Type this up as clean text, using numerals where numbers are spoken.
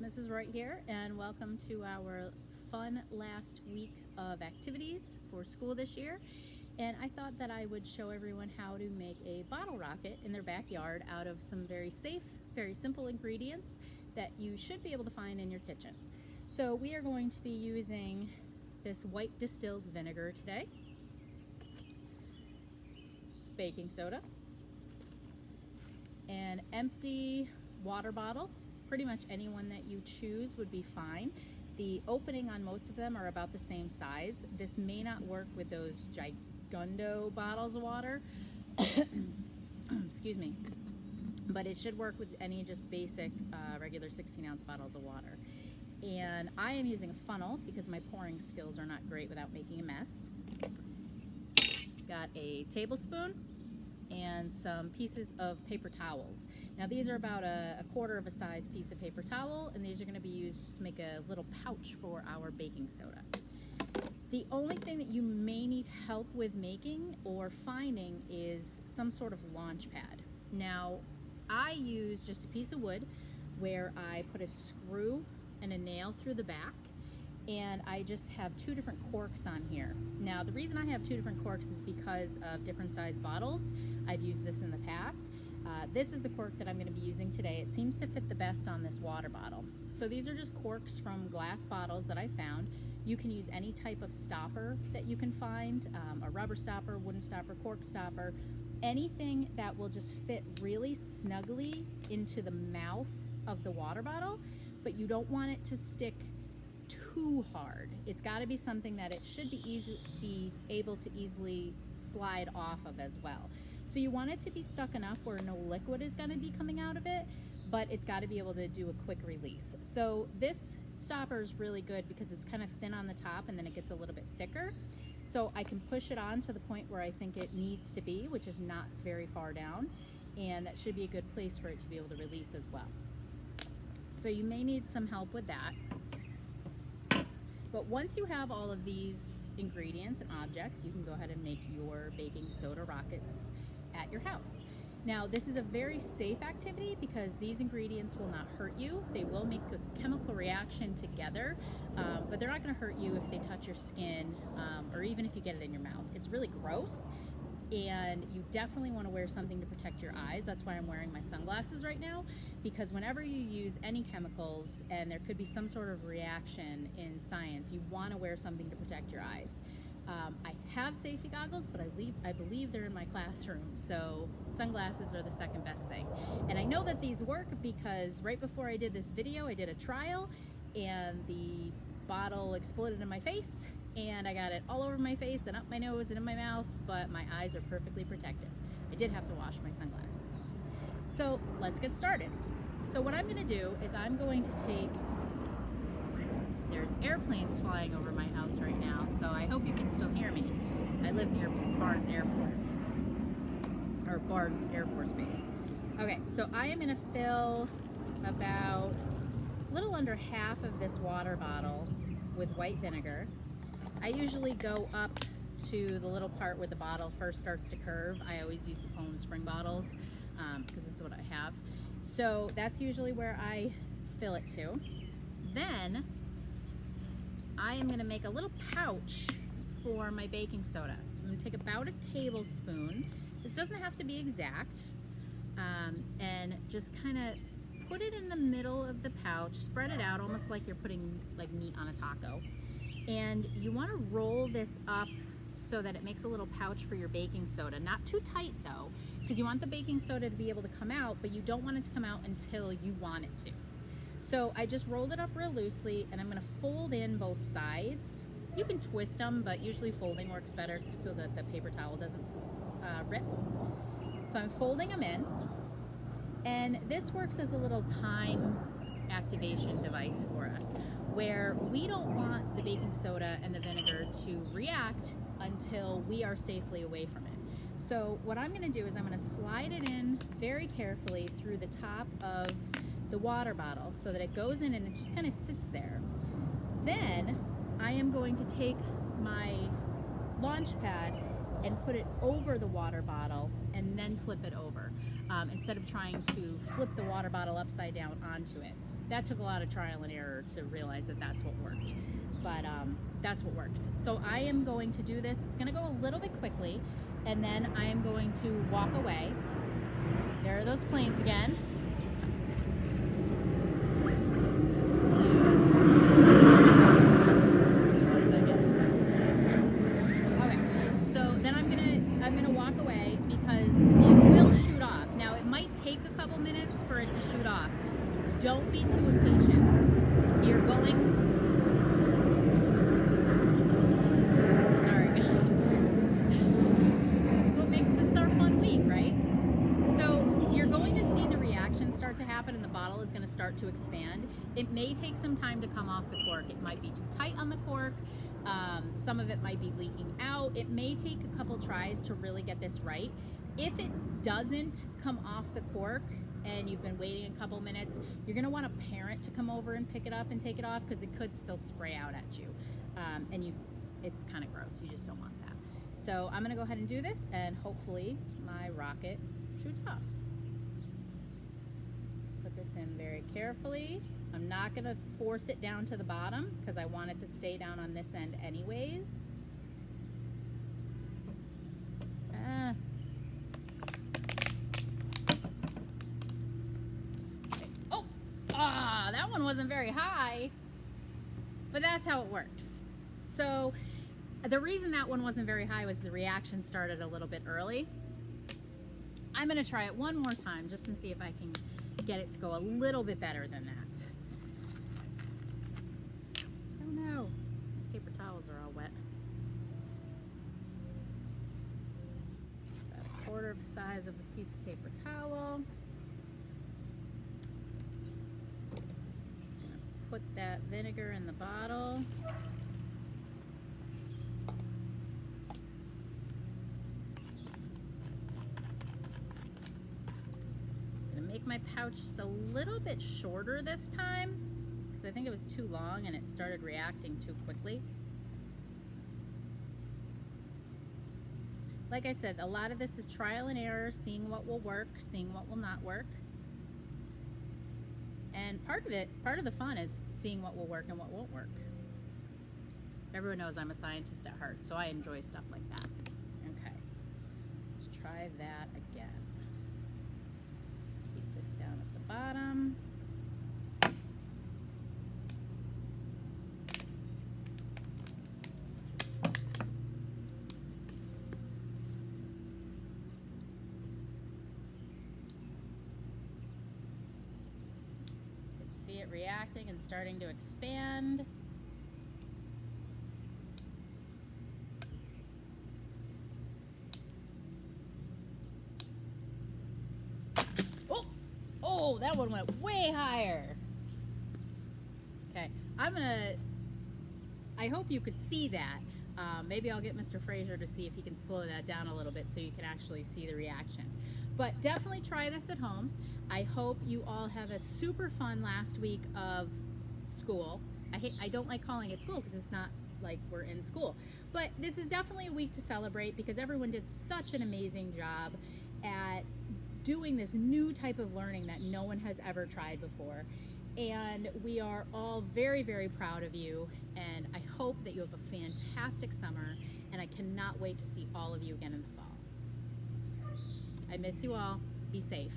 This is Roit here, and welcome to our fun last week of activities for school this year. And I thought that I would show everyone how to make a bottle rocket in their backyard out of some very safe, very simple ingredients that you should be able to find in your kitchen. So we are going to be using this white distilled vinegar today, baking soda, an empty water bottle. Pretty much any one that you choose would be fine. The opening on most of them are about the same size. This may not work with those gigundo bottles of water, excuse me, but it should work with any just basic regular 16-ounce bottles of water. And I am using a funnel because my pouring skills are not great without making a mess. Got a tablespoon and some pieces of paper towels. Now these are about a quarter of a size piece of paper towel, and these are going to be used just to make a little pouch for our baking soda. The only thing that you may need help with making or finding is some sort of launch pad. Now I use just a piece of wood where I put a screw and a nail through the back, and I just have two different corks on here. Now the reason I have two different corks is because of different size bottles. I've used this in the past. This is the cork that I'm going to be using today. It seems to fit the best on this water bottle. So these are just corks from glass bottles that I found. You can use any type of stopper that you can find, a rubber stopper, wooden stopper, cork stopper, anything that will just fit really snugly into the mouth of the water bottle, but you don't want it to stick too hard. It's got to be something that it should be able to easily slide off of as well. So you want it to be stuck enough where no liquid is going to be coming out of it, but it's got to be able to do a quick release. So this stopper is really good because it's kind of thin on the top and then it gets a little bit thicker. So I can push it on to the point where I think it needs to be, which is not very far down, and that should be a good place for it to be able to release as well. So you may need some help with that. But once you have all of these ingredients and objects, you can go ahead and make your baking soda rockets at your house. Now, this is a very safe activity because these ingredients will not hurt you. They will make a chemical reaction together, but they're not going to hurt you if they touch your skin or even if you get it in your mouth. It's really gross, and you definitely want to wear something to protect your eyes. That's why I'm wearing my sunglasses right now, because whenever you use any chemicals and there could be some sort of reaction in science, you want to wear something to protect your eyes. I have safety goggles, but I believe they're in my classroom, so sunglasses are the second best thing. And I know that these work because right before I did this video, I did a trial, and the bottle exploded in my face, and I got it all over my face and up my nose and in my mouth, but my eyes are perfectly protected. I did have to wash my sunglasses though. So let's get started. So what I'm going to do is I'm going to take, there's airplanes flying over my house right now, so I hope you can still hear me. I live near Barnes Airport, or Barnes Air Force Base. Okay, so I am going to fill about a little under half of this water bottle with white vinegar. I usually go up to the little part where the bottle first starts to curve. I always use the Poland Spring bottles because this is what I have. So that's usually where I fill it to. Then I am going to make a little pouch for my baking soda. I'm going to take about a tablespoon. This doesn't have to be exact. And just kind of put it in the middle of the pouch, spread it out almost like you're putting like meat on a taco. And you want to roll this up so that it makes a little pouch for your baking soda. Not too tight though, because you want the baking soda to be able to come out, but you don't want it to come out until you want it to. So I just rolled it up real loosely, and I'm going to fold in both sides. You can twist them, but usually folding works better so that the paper towel doesn't rip. So I'm folding them in, and this works as a little time activation device for us, where we don't want the baking soda and the vinegar to react until we are safely away from it. So what I'm going to do is I'm going to slide it in very carefully through the top of the water bottle so that it goes in and it just kind of sits there. Then I am going to take my launch pad and put it over the water bottle and then flip it over. instead of trying to flip the water bottle upside down onto it. That took a lot of trial and error to realize that that's what worked. But that's what works. So I am going to do this. It's going to go a little bit quickly, and then I am going to walk away. There are those planes again. One second. Okay. So then I'm gonna walk away because it will shoot off. Now it might take a couple minutes for it to shoot off. Don't be too impatient. You're going. Sorry, guys. That's what makes this our fun week, right? So you're going to see the reaction start to happen, and the bottle is going to start to expand. It may take some time to come off the cork. It might be too tight on the cork. Some of it might be leaking out. It may take a couple tries to really get this right. If it doesn't come off the cork and you've been waiting a couple minutes, you're going to want a parent to come over and pick it up and take it off, because it could still spray out at you. It's kind of gross. You just don't want that. So I'm going to go ahead and do this, and hopefully my rocket shoots off. Put this in very carefully. I'm not going to force it down to the bottom because I want it to stay down on this end anyways. Okay. Oh! Ah, that one wasn't very high, but that's how it works. So the reason that one wasn't very high was the reaction started a little bit early. I'm going to try it one more time just to see if I can get it to go a little bit better than that. Oh no, paper towels are all wet. About a quarter of the size of a piece of paper towel. Gonna put that vinegar in the bottle. Make my pouch just a little bit shorter this time because I think it was too long and it started reacting too quickly. Like I said, a lot of this is trial and error, seeing what will work, seeing what will not work. And part of the fun is seeing what will work and what won't work. Everyone knows I'm a scientist at heart, so I enjoy stuff like that. Okay, let's try that again. Down at the bottom. You can see it reacting and starting to expand. Oh, that one went way higher. Okay, I hope you could see that. Maybe I'll get Mr. Fraser to see if he can slow that down a little bit so you can actually see the reaction. But definitely try this at home. I hope you all have a super fun last week of school. I don't like calling it school because it's not like we're in school. But this is definitely a week to celebrate because everyone did such an amazing job at doing this new type of learning that no one has ever tried before. And we are all very, very proud of you. And I hope that you have a fantastic summer. And I cannot wait to see all of you again in the fall. I miss you all. Be safe.